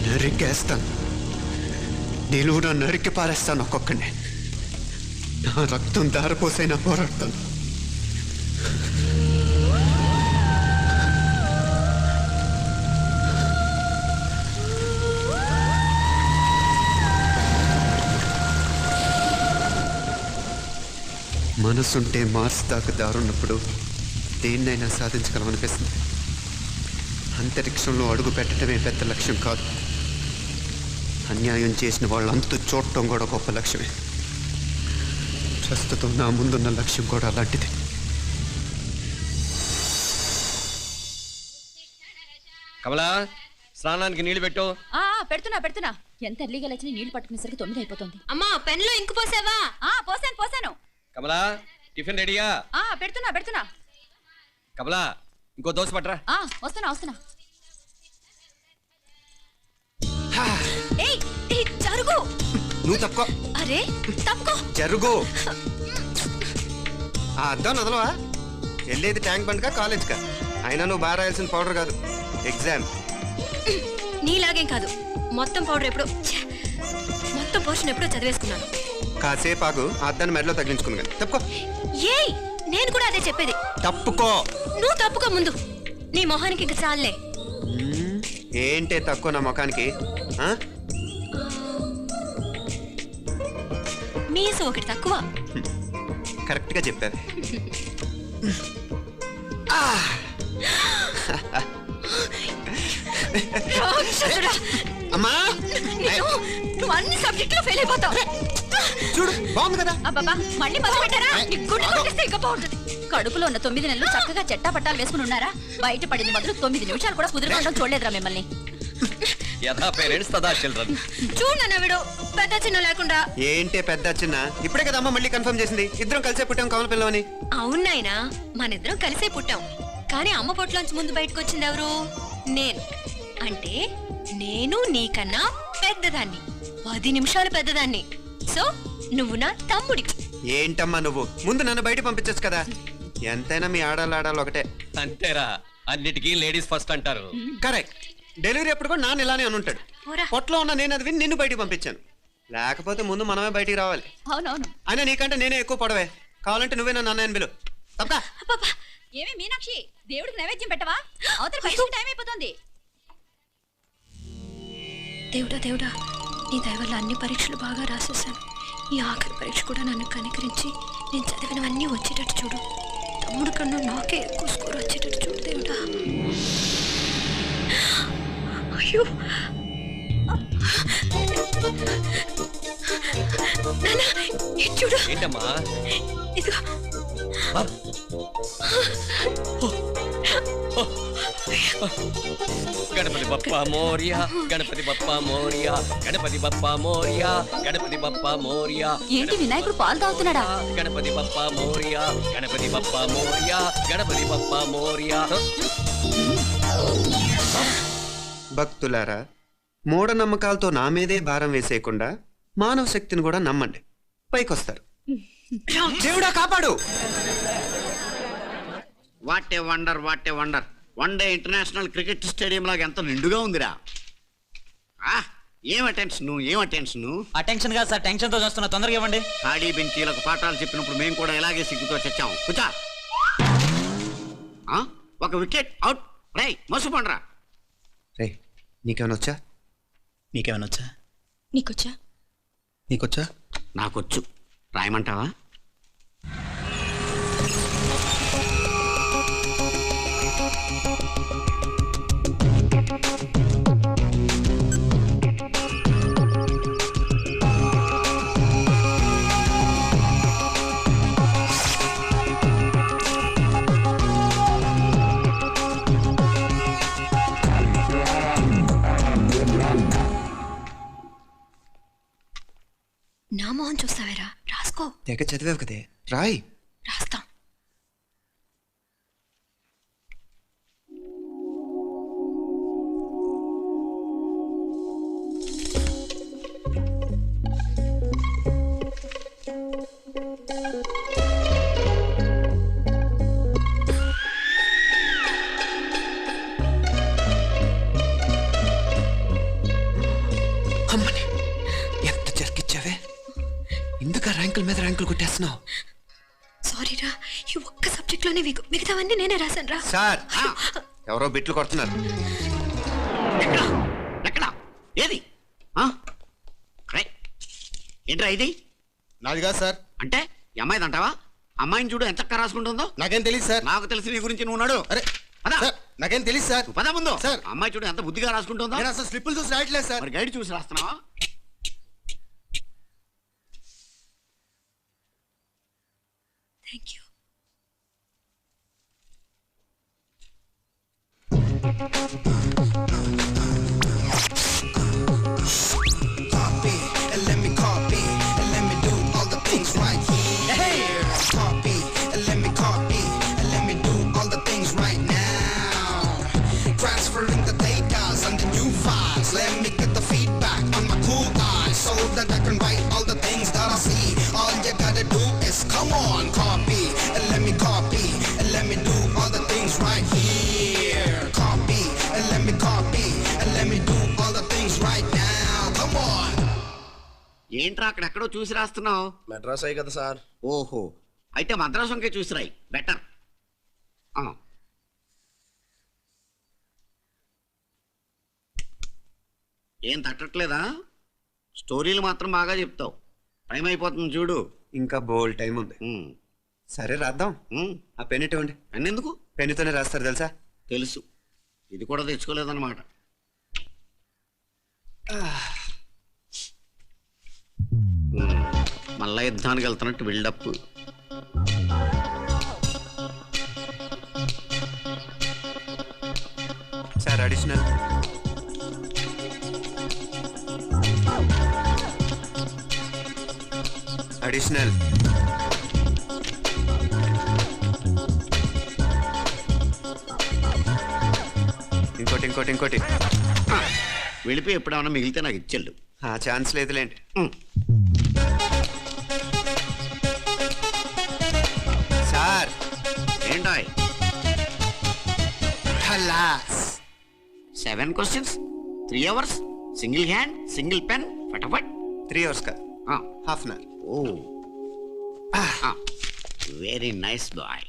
నరికేస్తాను. నిలువున నరికి పారేస్తాను ఒక్కొక్కడిని. నా రక్తం దారిపోసైనా పోరాడతాను. మనసుంటే మార్స్ దాకా దారున్నప్పుడు దేన్నైనా సాధించగలమనిపిస్తుంది. అంతరిక్షంలో అడుగు పెట్టడమే పెద్ద లక్ష్యం కాదు, అన్యాయం చేసిన వాళ్ళంతా చూడటం కూడా గొప్ప లక్ష్యమే. ప్రస్తుతం నా ముందున్న లక్ష్యం కూడా అలాంటిది. కమలా, స్నానానికి నీళ్లు పెట్టు. పెడుతున్నా. ఎంత ఎర్లీగా లేచి నీళ్లు పట్టుకునేసరికి 9 అయిపోతుంది. అమ్మా, పెన్లో ఇంకు పోసావా? పోసాను. కమలా, టిఫిన్ రెడీయా? పెడుతున్నా. కమలా, ఇంకో దోశ పట్టరా. వస్తున్నా. జరుగు. నువ్వు తప్పుకో. అరే తప్పుకో. జరుగు. అర్థం వదలవా? వెళ్ళేది ట్యాంక్ బండ్కా కాలేజ్కా? అయినా నువ్వు బాగా రాయాల్సిన పౌడర్ కాదు, ఎగ్జామ్. నీలాగేం కాదు. మొత్తం పోర్షన్ ఎప్పుడో చదివేసుకున్నాను. కాసేపు ఆగు, అద్దాన్ని మెడలో తగిలించుకుంది కానీ. తప్పుకో. ఏయ్, నేను కూడా అదే చెప్పేది. తప్పుకో. నువ్వు తప్పుకో ముందు. నీ మొహానికి ఇంక చాలే. ఏంటే తక్కువ నా ముఖానికి? మీసు ఒకటి తక్కువ. కరెక్ట్ గా చెప్పారు. అమ్మా, నువ్వు అన్ని సబ్జెక్టులో ఫెయిల్ అయిపోతావు. చూడు, బాగుంది కదా. అబ్బబ్బా, మళ్ళీ మొదలు పెట్టారా? ఇంకా బాగుంటుంది. కడుపులో ఉన్న 9 నెలలు చక్కగా చెట్టా పట్టాలు వేసుకుని ఉన్నారా? బయట పడింది మొదలు 9 నిమిషాలు కూడా కుదురుకోవడం చూడలేదురా మిమ్మల్ని. చూడు నవ్విడు, పెద్ద చిన్న లేకుండా. ఏంటే పెద్ద చిన్న? ఇప్పుడే కదా అమ్మ మళ్ళీ కన్ఫర్మ్ చేసింది, ఇద్దరం కలిసే పుట్టాం కమల పిల్లవని. అవునాయనా, మనిద్దరం కలిసే పుట్టాం. కానీ అమ్మ పొట్లోంచి ముందు బయటకు వచ్చింది ఎవరు? నేను. అంటే నేను నీకన్నా పెద్దదాన్ని, 10 నిమిషాలు పెద్దదాన్ని. సో నువ్వు నా తమ్ముడి. ఏంటమ్మా నువ్వు? ముందు నన్ను బయట పంపించచ్చు కదా. ఎంతైనా మీ ఆడాలి ఒకటే. అంతేరా, అన్నిటికీ లేడీస్ ఫస్ట్ అంటారు. కరెక్ట్. డెలివరీ అప్పుడు కూడా నాన్న ఇలానే అని ఉంటాడు. పొట్లో ఉన్న నేను అది విని నిన్ను బయటికి పంపించాను. లేకపోతే ముందు మనమే బయటికి రావాలి. అవునవును. అయినా నీకంటే నేనే ఎక్కువ పొడవే. కావాలంటే నువ్వే నన్ను అన్నయ్యని పిలు. తప్పా? ఏమి మీనాక్షి, దేవుడికి నైవేద్యం పెట్టవా? అవతల పరీక్ష టైం అయిపోతుంది. దేవుడా, నీ దయ వల్ల అన్ని పరీక్షలు బాగా రాసేసాను. ఈ ఆఖరి పరీక్ష కూడా నన్ను కనికరించి నేను చదివినవన్నీ వచ్చేటట్టు చూడు. తమ్ముడు కన్నా నాకే ఎక్కువ స్కోర్ వచ్చేటట్టు చూడు దేవుడా. అయ్యో, చూడు. ఏంటమ్మా? ఇదిగో. గణపతి బప్పా మోరియా, గణపతి బప్పా మోరియా, గణపతి బప్పా మోరియా, గణపతి బప్పా మోరియా. ఏంటి వినాయకుడు పాలు తాగుతున్నాడా? గణపతి బప్పా మోరియా, గణపతి బప్పా మోరియా, గణపతి బప్పా మోరియా. భక్తులారా, మూఢనమ్మకాలతో నా మీదే భారం వేసేయకుండా మానవ శక్తిని కూడా నమ్మండి, పైకొస్తారు. దేవుడా కాపాడు. What a wonder, what a wonder. One day international cricket stadium లాగా ఎంత నిండుగా ఉందిరా. ఏం అటెన్షన్? అటెన్షన్ కాదు సార్, టెన్షన్ తో చూస్తున్నా. తొందరగా ఇవ్వండి. ఖాళీ బెంచీలకు పాఠాలు చెప్పినప్పుడు మేము కూడా ఇలాగే సిగ్గుతో చచ్చాం. కూర్చో. ఒక వికెట్ అవుట్. రై మసు పండరా. రే, నీకేమైనా వచ్చా? నీకేమైనా వచ్చా? నీకొచ్చా? నాకొచ్చు. రాయమంటావా? నా మొహం చూస్తావేరా? రాసుకో. తెగ చదివావు కదే, రాయ్. రాస్తాం. ర్యాంకుల మీద ర్యాంకులు కొట్టేస్తున్నావు. సారీరా, ఈ ఒక్క సబ్జెక్ట్ లోనే వీకు, మిగతావన్నీ నేనే రాశాను రా. సార్ ఎవరో బిట్లు కొడుతున్నారు. ఎక్కడ ఎక్కడ ఏది ఆ? అరే, ఏంట్రా ఇది? నాది కాదు సార్. అంటే ఈ అమ్మాయిది అంటావా? అమ్మాయిని చూడు ఎంత రాసుకుంటుందో. నాకేం తెలియదు సార్. నాకు తెలిసి నీ గురించి నువ్వు నాడు. అరే పదా. సార్, నాకేం తెలియదు సార్. నువ్వు పద ముందు. సార్. అమ్మాయి చూడు ఎంత బుద్ధిగా రాసుకుంటుందో. నేను అసలు స్లిప్పులు చూసి రాయట్లేదు సార్. మరి గైడ్ చూసి రాస్తున్నావా? Thank you. Copy and let me copy and let me do all the things right here. Copy and let me copy and let me do all the things right now. Transferring the data on the new files. Let me get the feedback on my cool eyes so that I can write all the things that I see. All you gotta do is come on, copy and let me copy and let me do all the things right here. Copy and let me copy and let me do all the things right now. Come on. ఏంట్రా అక్కడెక్కడో చూసి రాస్తున్నావు? మెడ్రాస్ అయ్యి కదా sir. ఓహో, అయితే మద్రాసు వంకే చూసి రాయి, better. ఏం తట్టట్లేదా? స్టోరీలు మాత్రం బాగా చెప్తావు. టైం అయిపోతుంది చూడు. ఇంకా బోల్ టైం ఉంది. ఉమ్, సరే రాద్దాం. ఉమ్. ఆ పెన్ ఇవ్వండి. అన్నెందుకు? పెన్నుతోనే రాస్తారు తెలుసా? తెలుసు. ఇది కూడా తెచ్చుకోలేదన్నమాట. మళ్ళా యుద్ధానికి వెళ్తున్నట్టు బిల్డప్. Sir additional. అడిషనల్. ఇంకోటి ఇంకోటి ఇంకోటి. వెళ్ళిపోయి ఎప్పుడేమన్నా మిగిలితే నాకు ఇచ్చెళ్ళు. ఆ ఛాన్స్ లేదులేండి. సార్ ఏంటాయ్? ఖలాస్. 7 questions, 3 hours, single hand, single pen, ఫటాఫట్. 3 hours కాదు, half an hour. Oh, very nice boy.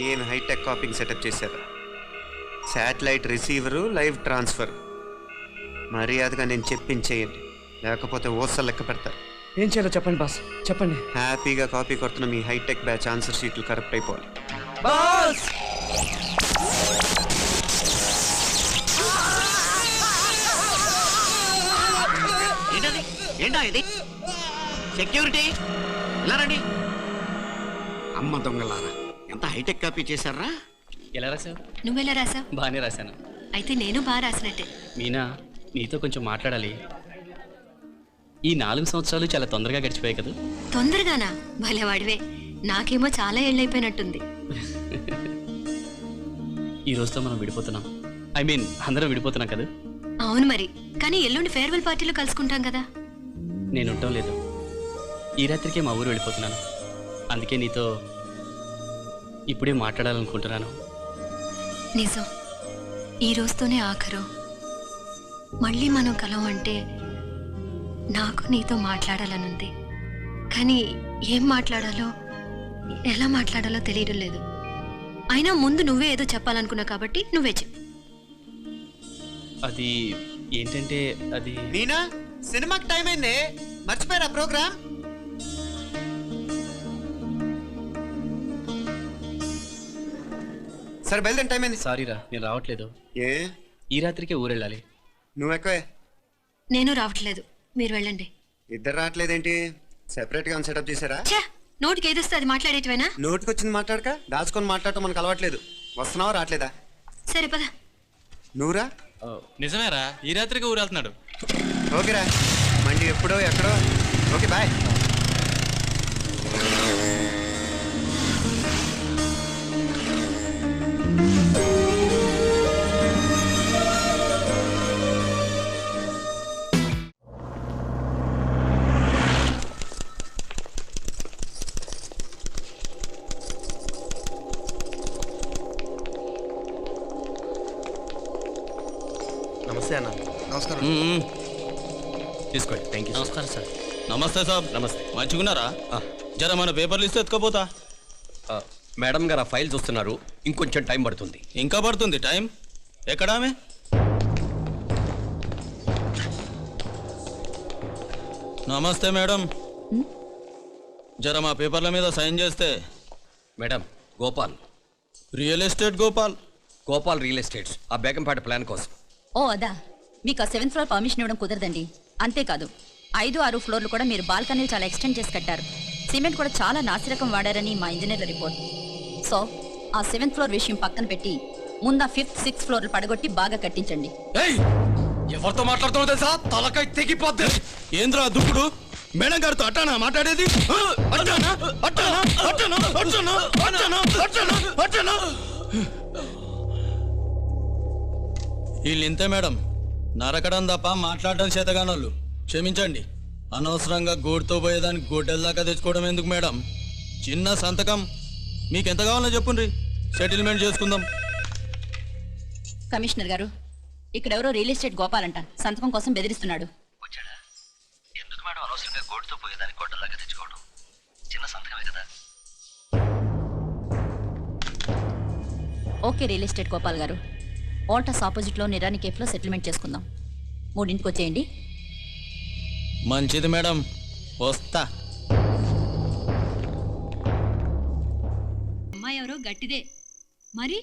ఏం హైటెక్ కాపింగ్ సెటప్ చేశారు. Satellite receiver, live transfer. మర్యాదగా నేను చెప్పించేయండి, లేకపోతే ఓసలు లెక్క పెడతారు. ఏం చేయాలో చెప్పండి బాస్, చెప్పండి. హ్యాపీగా కాపీ కొడుతున్న మీ హైటెక్ బ్యాచ్ ఆన్సర్ షీట్లు కరెక్ట్ అయిపోవాలి. బాస్ ఏంటది? ఏంటా ఇది? సెక్యూరిటీ ఇలా రండి. అమ్మ దొంగలారా, ఎంత హైటెక్ కాపీ చేశారా? ఎలా రాసావు? నువ్వెలా రాసావు? బాగానే రాశాను. అయితే నేను బాగా రాసినట్టే. మీనా, నీతో కొంచెం మాట్లాడాలి. ఈ 4 సంవత్సరాలు చాలా తొందరగా గడిచిపోయాయి కదా. తొందరగానా? భలేవాడివే. నాకేమో చాలా ఏళ్ళైపోయినట్టుంది. ఈ రోజుతో మనం విడిపోతున్నాం. ఐ మీన్ అందరం విడిపోతున్నాం కదా. అవును మరి, కానీ ఎల్లుండి ఫేర్వెల్ పార్టీలో కలుసుకుంటాం కదా. నేను ఉండటం లేదు. ఈ రాత్రికే మా ఊరు వెళ్ళిపోతున్నాను. అందుకే నీతో ఇప్పుడే మాట్లాడాలనుకుంటున్నాను. నిజం, ఈ రోజుతోనే ఆఖరు. మళ్ళీ మనం కలం అంటే నాకు నీతో మాట్లాడాలనుంది. కానీ ఏం మాట్లాడాలో, ఎలా మాట్లాడాలో తెలియడం లేదు. అయినా ముందు నువ్వే ఏదో చెప్పాలనుకున్నావు కాబట్టి నువ్వే చెప్పు. అది ఏంటంటే అది మీనా, సినిమాకి టైం అయింది, మర్చిపోయారా ప్రోగ్రామ్? సరే బయలుదేరి, టైం అయింది. సారీరా, నేను రావట్లేదు. ఏ? ఈ రాత్రికే ఊరు వెళ్ళాలి. నువ్వు ఎక్కువే. నేను రావట్లేదు, మీరు వెళ్ళండి. ఇద్దరు రావట్లేదేంటి? సెపరేట్ గా సెటప్ చేశారా? ఛే, నోటికి ఏదొస్తే అది మాట్లాడేటివేనా? నోటికి వచ్చింది మాట్లాడక దాచుకొని మాట్లాడటం మనకు అలవాట్లేదు. వస్తున్నావా రావట్లేదా? సరే పద. నువ్వురా. నిజమేరా, ఈ రాత్రికి ఊరు వెళ్తున్నాడు. ఓకేరా, మండి ఎప్పుడో ఎక్కడో. Okay bye. నమస్తే అన్న. నమస్కారం. తీసుకోండి. Thank you. నమస్కారం సార్. నమస్తే సాబ్. నమస్తే. మంచిగున్నారా? జర మన పేపర్లు ఇస్తే ఎత్తుకోపోతా. మేడం గారు ఆ ఫైల్ చూస్తున్నారు, ఇంకొంచెం టైం పడుతుంది. ఇంకా పడుతుంది టైం. ఎక్కడా ఆమె? నమస్తే మేడం. జర మా పేపర్ల మీద సైన్ చేస్తే. Madam, Gopal, real estate Gopal. Gopal real estates, ఆ బేగంపేట ప్లాన్ కోసం. ఓ అదా, మీకు ఆ 7th ఫ్లోర్ పర్మిషన్ ఇవ్వడం కుదరదండి. అంతేకాదు 5, 6 ఫ్లోర్లు కూడా మీరు బాల్కనీలు చాలా ఎక్స్టెండ్ చేసి కట్టారు. సిమెంట్ కూడా చాలా నాసిరకం వాడారని మా ఇంజనీర్ల రిపోర్ట్. సో ఆ 7th ఫ్లోర్ విషయం పక్కన పెట్టి ముందు 5th, 6th ఫ్లోర్లు పడగొట్టి బాగా కట్టించండి. ఎవరితో మాట్లాడుతున్నావు తెలుసా? తలకాయ తెగిపోద్ది. ఏంద్రా దుప్పుడు? మేడం గారితో అట్టానా మాట్లాడేది? అట్టానా అట్టానా అట్టానా అట్టానా అట్టానా అట్టానా అట్టానా? వీళ్ళు ఇంతే మేడం, నరకడం తప్ప మాట్లాడడం చేతగానోళ్ళు. క్షమించండి, అనవసరంగా గోడుతో పోయేదానికి గోటెల్దాకా తెచ్చుకోవడం ఎందుకు మేడం? చిన్న సంతకం మీకు ఎంత కావాలో చెప్పుండ్రి, సెటిల్మెంట్ చేసుకుందాం. కమిషనర్ గారు, ఇక్కడెవరో రియల్ ఎస్టేట్ గోపాలంట సంతకం కోసం బెదిరిస్తున్నాడు. ఎందుకు మేడం అనవసరంగా గోటుతో పోయేదానికి గొడ్డలాగా తెచ్చుకోవడం? చిన్న సంతకమే కదా. ఓకే రియల్ ఎస్టేట్ గోపాల్ గారు, ఆల్టాస్ ఆపోజిట్లో నిరాని కేఫ్లో సెటిల్మెంట్ చేసుకుందాం. 3ంటికి వచ్చేయండి. మంచిది మేడం, వస్తా. అమ్మాయి ఎవరో గట్టిదే, మరి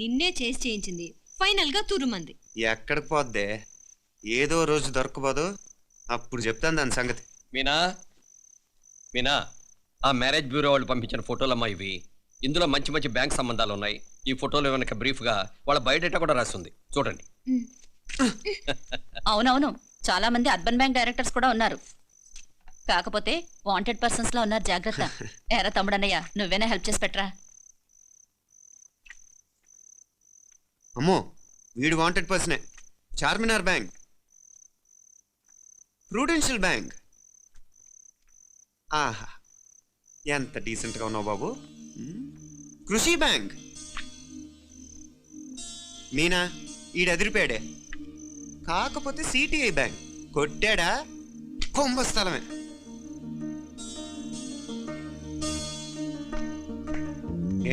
నిన్నే చేసి చేయించింది. ఫైనల్ గా తురుమంది. ఎక్కడికి పోద్దే? ఏదో రోజు దొరకపోదు, అప్పుడు చెప్తాను దాని సంగతి. మీనా, మీనా, ఆ మ్యారేజ్ బ్యూరో వాళ్ళు పంపించిన ఫోటోలమ్మా ఇవి. ఇందులో మంచి మంచి బ్యాంక్ సంబంధాలు ఉన్నాయి. ఈ ఫోటోలు వెనక బ్రీఫ్గా వాళ్ళ బయోడేటా కూడా రాస్తుంది, చూడండి. అవునవును, చాలా మంది అర్బన్ బ్యాంక్ డైరెక్టర్స్ కూడా ఉన్నారు. కాకపోతే వాంటెడ్ పర్సన్స్ లో ఉన్నారు, జాగ్రత్త. ఎరా తమ్ముడన్నయ్య, నువ్వేనా హెల్ప్ చేసి పెట్టరా? అమ్మో, వీడు వాంటెడ్ పర్సనే. Charminar bank, prudential bank. ఆహా, ఎంత డీసెంట్గా ఉన్నావు బాబు. కృషి బ్యాంక్. మీనా, ఈడు ఎదిరిపోయాడే. కాకపోతే సిటిఐ బ్యాంక్ కొట్టాడా కుంభస్థలమే.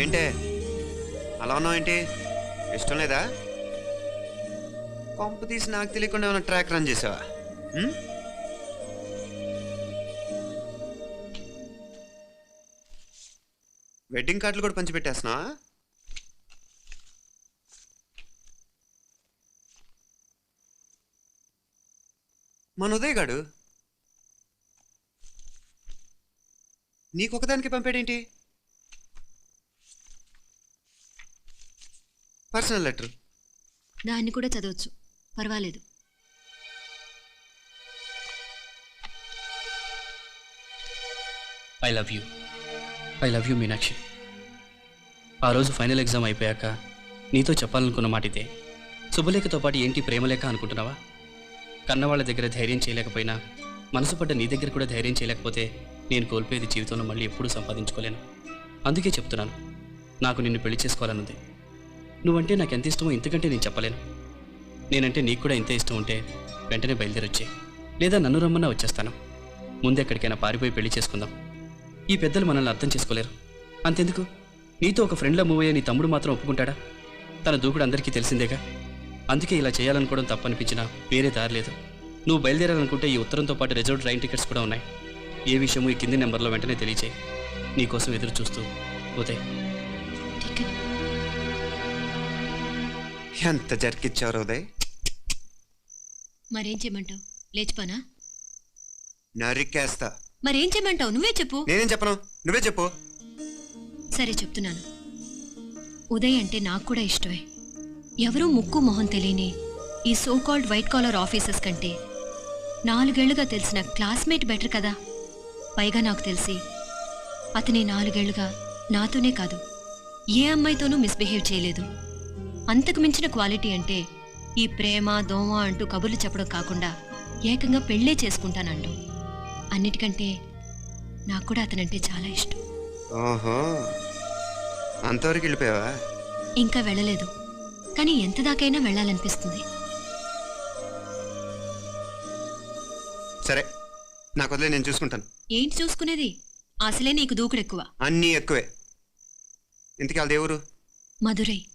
ఏంటే అలా ఉన్నావు? ఏంటి ఇష్టం లేదా? కొంప తీసి నాకు తెలియకుండా ఏమైనా ట్రాక్ రన్ చేసావా? వెడ్డింగ్ కార్డులు కూడా పంచిపెట్టేస్తున్నావా? మన ఉదయ్ గాడు నీకొకదానికి పంపాడేంటి? Personal letter. దాన్ని కూడా చదవచ్చు, పర్వాలేదు. I love you Meenakshi. ఆ రోజు ఫైనల్ ఎగ్జామ్ అయిపోయాక నీతో చెప్పాలనుకున్న మాట ఇదే. శుభలేఖతో పాటు ఏంటి ప్రేమలేఖ అనుకుంటున్నావా? కన్నవాళ్ళ దగ్గర ధైర్యం చేయలేకపోయినా మనసు పడ్డ నీ దగ్గర కూడా ధైర్యం చేయలేకపోతే నేను కోల్పోయేది జీవితంలో మళ్ళీ ఎప్పుడూ సంపాదించుకోలేను. అందుకే చెప్తున్నాను, నాకు నిన్ను పెళ్లి చేసుకోవాలనుంది. నువ్వంటే నాకు ఎంత ఇష్టమో ఇంతకంటే నేను చెప్పలేను. నేనంటే నీకు కూడా ఇంత ఇష్టం ఉంటే వెంటనే బయలుదేరొచ్చే, లేదా నన్ను రమ్మన్నా వచ్చేస్తాను. ముందెక్కడికైనా పారిపోయి పెళ్లి చేసుకుందాం. ఈ పెద్దలు మనల్ని అర్థం చేసుకోలేరు. అంతెందుకు, నీతో ఒక ఫ్రెండ్లా మూవ్ అయ్యే నీ తమ్ముడు మాత్రం ఒప్పుకుంటాడా? తన దూకుడు అందరికీ తెలిసిందేగా. అందుకే ఇలా చేయాలనుకోవడం తప్పనిపించినా వేరే దారి లేదు. నువ్వు బయలుదేరాలనుకుంటే ఈ ఉత్తరంతో పాటు రిజర్వ్ ట్రైన్ టికెట్స్ కూడా ఉన్నాయి. ఏ విషయమూ ఈ కింది నెంబర్లో వెంటనే తెలియచేయి. నీకోసం ఎదురు చూస్తూ ఉదయ్. ఎంత జరికిచ్చావు ఉదయ్. మరేం చేయమంటావు? లేచిపోనా? నరికేస్తా. మరేం చేయమంటావు? నువ్వే చెప్పు. నేనేం చెప్పను, నువ్వే చెప్పు. సరే చెప్తున్నాను. ఉదయ్ అంటే నాకు కూడా ఇష్టమే. ఎవరూ ముక్కు మొహం తెలియని ఈ so called white collar officers కంటే 4 ఏళ్లుగా తెలిసిన క్లాస్మేట్ బెటర్ కదా. పైగా నాకు తెలిసి అతని 4 ఏళ్లుగా నాతోనే కాదు ఏ అమ్మాయితోనూ మిస్బిహేవ్ చేయలేదు. అంతకు మించిన క్వాలిటీ అంటే ఈ ప్రేమ దోమ అంటూ కబుర్లు చెప్పడం కాకుండా ఏకంగా పెళ్ళే చేసుకుంటానంటూ. అన్నిటికంటే నాకు కూడా అతనంటే చాలా ఇష్టం. ఓహో, అంతవరకు వెళ్ళిపోయావా? ఇంకా వెళ్ళలేదు, కానీ ఎంత దాకైనా వెళ్ళాలనిపిస్తుంది. సరే నాకు వదిలే, నేను చూసుకుంటాను. ఏంటి చూసుకునేది? అసలే నీకు దూకుడు ఎక్కువ. అన్నీ ఎక్కువే. ఇంతకీ వాళ్ళ దేవురు? మధురై.